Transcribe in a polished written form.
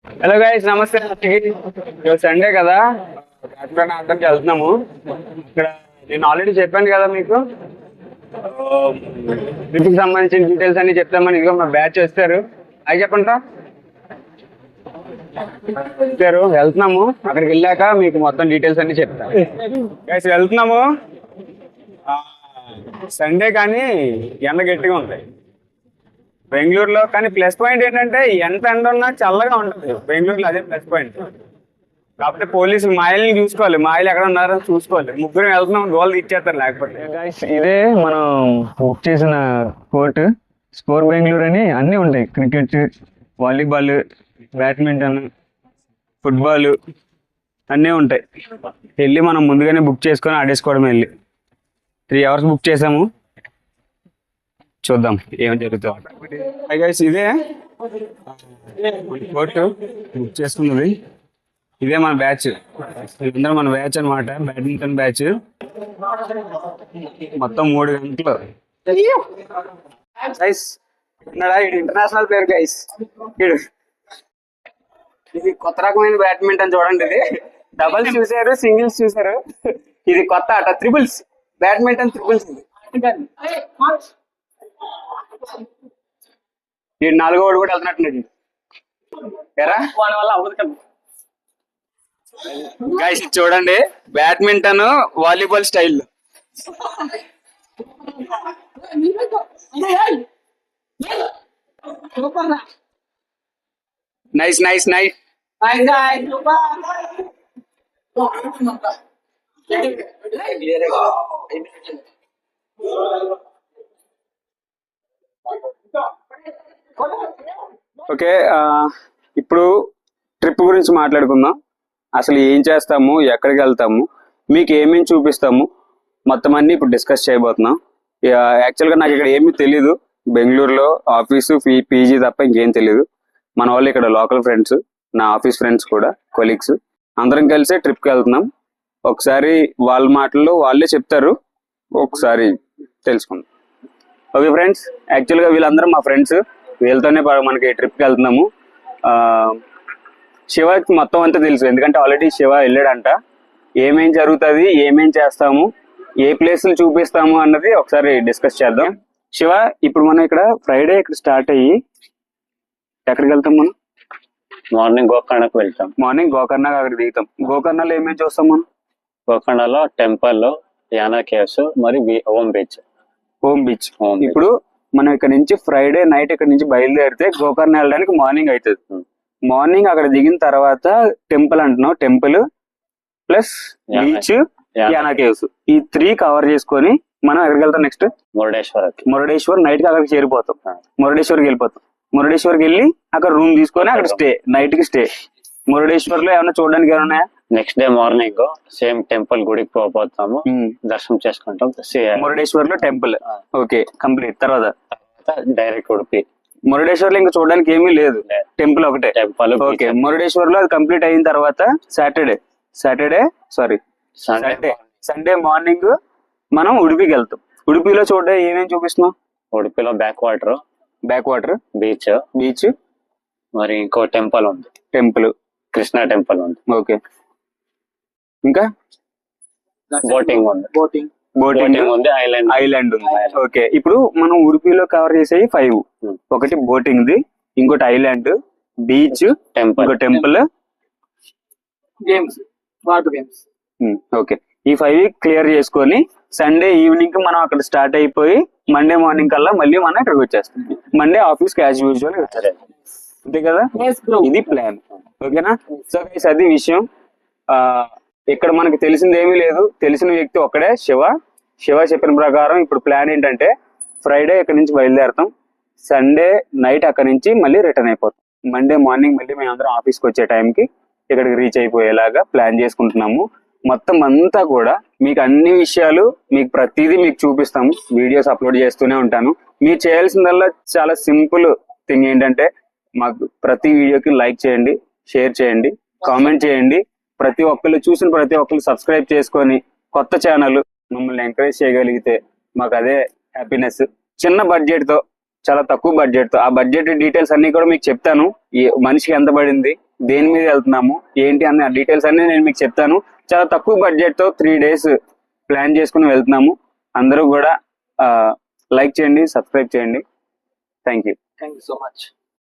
Hello guys, నమస్తే. Sunday కదా, కాకినాడ ఆడడానికి వెళ్తున్నాము. ఇక్కడ నేను ఆల్రెడీ చెప్పాను కదా మీకు, ట్రిప్కి సంబంధించిన డీటెయిల్స్ అన్ని చెప్తామని. ఇదిగో మా బ్యాచ్ వస్తారు. అవి చెప్పండి సార్. వెళ్తున్నాము. అక్కడికి వెళ్ళాక మీకు మొత్తం డీటెయిల్స్ అన్ని చెప్తాను. గైస్ వెళ్తున్నాము. సండే కానీ ఎండ గట్టిగా ఉంటాయి బెంగళూరులో. కానీ ప్లస్ పాయింట్ ఏంటంటే ఎంత ఎండ ఉన్నా చల్లగా ఉంటుంది బెంగళూరులో. అదే ప్లస్ పాయింట్. కాకపోతే పోలీసులు మాయల్ని చూసుకోవాలి, మాయలు ఎక్కడ ఉన్నారో చూసుకోవాలి. ముగ్గురు వెళ్తున్నాం, గోల్ ఇచ్చేస్తారు లేకపోతే. ఇదే మనం బుక్ చేసిన కోర్టు, స్కోర్ బెంగళూరు అని అన్నీ ఉంటాయి. క్రికెట్, వాలీబాల్, బ్యాడ్మింటన్, ఫుట్బాల్ అన్నీ ఉంటాయి. వెళ్ళి మనం ముందుగానే బుక్ చేసుకొని ఆడేసుకోవడం. వెళ్ళి 3 hours బుక్ చేసాము. చూద్దాం ఏం జరుగుతుంది. గైస్ ఇదే కోర్టు బుక్ చేసుకున్నది. ఇదే మన బ్యాచ్. వీళ్ళందరూ మన బ్యాచ్ అనమాట, బ్యాడ్మింటన్ బ్యాచ్. మొత్తం 3 గంటలు. గైస్ ఉన్నాడా? ఇది ఇంటర్నేషనల్ ప్లేయర్ గైస్. ఇది కొత్త రకమైన బ్యాడ్మింటన్ చూడండి. ఇది డబుల్స్ చూసారు, సింగిల్స్ చూసారు. ఇది కొత్త ఆట, త్రిబుల్స్. Badminton triples. ఇది 4వ ఓడి కూడా వెళ్తున్నట్టు ఎరా వల్ల అవ్వదు కదా గైస్. చూడండి, badminton volleyball style. Nice nice nice. Okay, ఇప్పుడు ట్రిప్ గురించి మాట్లాడుకుందాం. అసలు ఏం చేస్తాము, ఎక్కడికి వెళ్తాము, మీకు ఏమేమి చూపిస్తాము, మొత్తం అన్ని ఇప్పుడు డిస్కస్ చేయబోతున్నాం. యాక్చువల్గా నాకు ఇక్కడ ఏమీ తెలీదు. బెంగళూరులో ఆఫీసు, పీజీ తప్ప ఇంకేం తెలీదు. మన వాళ్ళు ఇక్కడ లోకల్ ఫ్రెండ్స్, నా ఆఫీస్ ఫ్రెండ్స్ కూడా, కొలీగ్స్, అందరం కలిసి ట్రిప్కి వెళ్తున్నాం. ఒకసారి వాళ్ళ మాటల్లో వాళ్ళే చెప్తారు, ఒకసారి తెలుసుకుందాం. ఓకే ఫ్రెండ్స్, యాక్చువల్గా వీళ్ళందరూ మా ఫ్రెండ్స్. వీళ్ళతోనే మనకి ట్రిప్కి వెళ్తున్నాము. శివకి మొత్తం అంతా తెలుసు, ఎందుకంటే ఆల్రెడీ శివ వెళ్ళాడంట. ఏమేం జరుగుతుంది, ఏమేం చేస్తాము, ఏ ప్లేసులు చూపిస్తాము అన్నది ఒకసారి డిస్కస్ చేద్దాం. శివ, ఇప్పుడు మనం ఇక్కడ ఫ్రైడే ఇక్కడ స్టార్ట్ అయ్యి ఎక్కడికి వెళ్తాం? మనం మార్నింగ్ గోకర్ణకు వెళ్తాం. మార్నింగ్ గోకర్ణ అక్కడ దిగుతాం. గోకర్ణలో ఏమేమి చూస్తాం మనం? గోకర్ణలో టెంపుల్, యానా కేవ్స్, మరి హోమ్ బీచ్. Home beach. ఇప్పుడు మనం ఇక్కడ నుంచి ఫ్రైడే నైట్ ఇక్కడ నుంచి బయలుదేరితే గోకర్ణ వెళ్ళడానికి మార్నింగ్ అవుతుంది. మార్నింగ్ అక్కడ దిగిన తర్వాత టెంపుల్ అంటున్నావు, temple plus beach, Yana caves, ఈ 3 కవర్ చేసుకొని మనం ఎక్కడికి వెళ్తాం? నెక్స్ట్ మురుడేశ్వర్. నైట్ కి అక్కడికి చేరిపోతాం. మురుడేశ్వర్కి వెళ్ళిపోతాం. మురుడేశ్వర్కి వెళ్ళి అక్కడ రూమ్ తీసుకొని అక్కడ స్టే, నైట్ కి స్టే. మురుడేశ్వర్ లో ఏమైనా చూడడానికి ఏమైనా ఉన్నాయా? Next day morning same temple గుడికి పోతాము, దర్శనం చేసుకుంటాం. మురుడేశ్వర్ లో టెంపుల్ ఓకే కంప్లీట్. తర్వాత డైరెక్ట్ ఉడిపి. మురుడేశ్వర్ లో ఇంకా చూడడానికి ఏమీ లేదు, టెంపుల్ ఒకటే. Temple okay. మురుడేశ్వర్ లో అది కంప్లీట్ అయిన తర్వాత సండే మార్నింగ్ మనం ఉడిపికి వెళ్తాం. ఉడిపిలో చూడడానికి ఏమేమి చూపిస్తున్నాం? ఉడిపిలో బ్యాక్ వాటర్, బీచ్, మరి ఇంకో టెంపుల్ ఉంది, కృష్ణ టెంపుల్ ఉంది. ఓకే. ఇంకా బోటింగ్ ఉంది, ఐలాండ్ ఉంది. ఓకే. ఇప్పుడు మనం ఉడిపిలో కవర్ చేసేవి 5. ఒకటి బోటింగ్ ది, ఇంకోటి island, beach, temple, water games. Okay. ఈ 5 క్లియర్ చేసుకొని సండే ఈవినింగ్ మనం అక్కడ స్టార్ట్ అయిపోయి మండే మార్నింగ్ కల్లా మళ్ళీ మనం ఇక్కడికి వచ్చేస్తాం. మండే ఆఫీస్ కి యాజ్ యూజువల్ వచ్చేస్తాం. అంతే కదా? ఇది ప్లాన్. ఓకేనా? సో గైస్, అది విషయం. ఇక్కడ మనకి తెలిసింది ఏమీ లేదు. తెలిసిన వ్యక్తి ఒక్కడే, శివ చెప్పిన ప్రకారం ఇప్పుడు ప్లాన్ ఏంటంటే ఫ్రైడే ఇక్కడ నుంచి బయలుదేరుతాం. సండే నైట్ అక్కడ నుంచి మళ్ళీ రిటర్న్ అయిపోతాం. మండే మార్నింగ్ మళ్ళీ మేము అందరం ఆఫీస్కి వచ్చే టైంకి ఇక్కడికి రీచ్ అయిపోయేలాగా ప్లాన్ చేసుకుంటున్నాము. మొత్తం అంతా కూడా మీకు అన్ని విషయాలు, మీకు ప్రతిదీ మీకు చూపిస్తాము. వీడియోస్ అప్లోడ్ చేస్తూనే ఉంటాను. మీరు చేయాల్సిందల్లా చాలా సింపుల్ థింగ్ ఏంటంటే మాకు ప్రతి వీడియోకి లైక్ చేయండి, షేర్ చేయండి, కామెంట్ చేయండి. ప్రతి ఒక్కళ్ళు చూసిన ప్రతి ఒక్కళ్ళు సబ్స్క్రైబ్ చేసుకొని కొత్త ఛానల్ మమ్మల్ని ఎంకరేజ్ చేయగలిగితే మాకు అదే హ్యాపీనెస్. చిన్న బడ్జెట్ తో, చాలా తక్కువ బడ్జెట్ తో, ఆ బడ్జెట్ డీటెయిల్స్ అన్ని కూడా మీకు చెప్తాను. ఈ మనిషికి ఎంత పడింది, దేని మీద వెళ్తున్నాము ఏంటి అన్న డీటెయిల్స్ అన్ని నేను మీకు చెప్తాను. చాలా తక్కువ బడ్జెట్ తో 3 days ప్లాన్ చేసుకుని వెళ్తున్నాము. అందరూ కూడా లైక్ చేయండి, సబ్స్క్రైబ్ చేయండి. Thank you so much.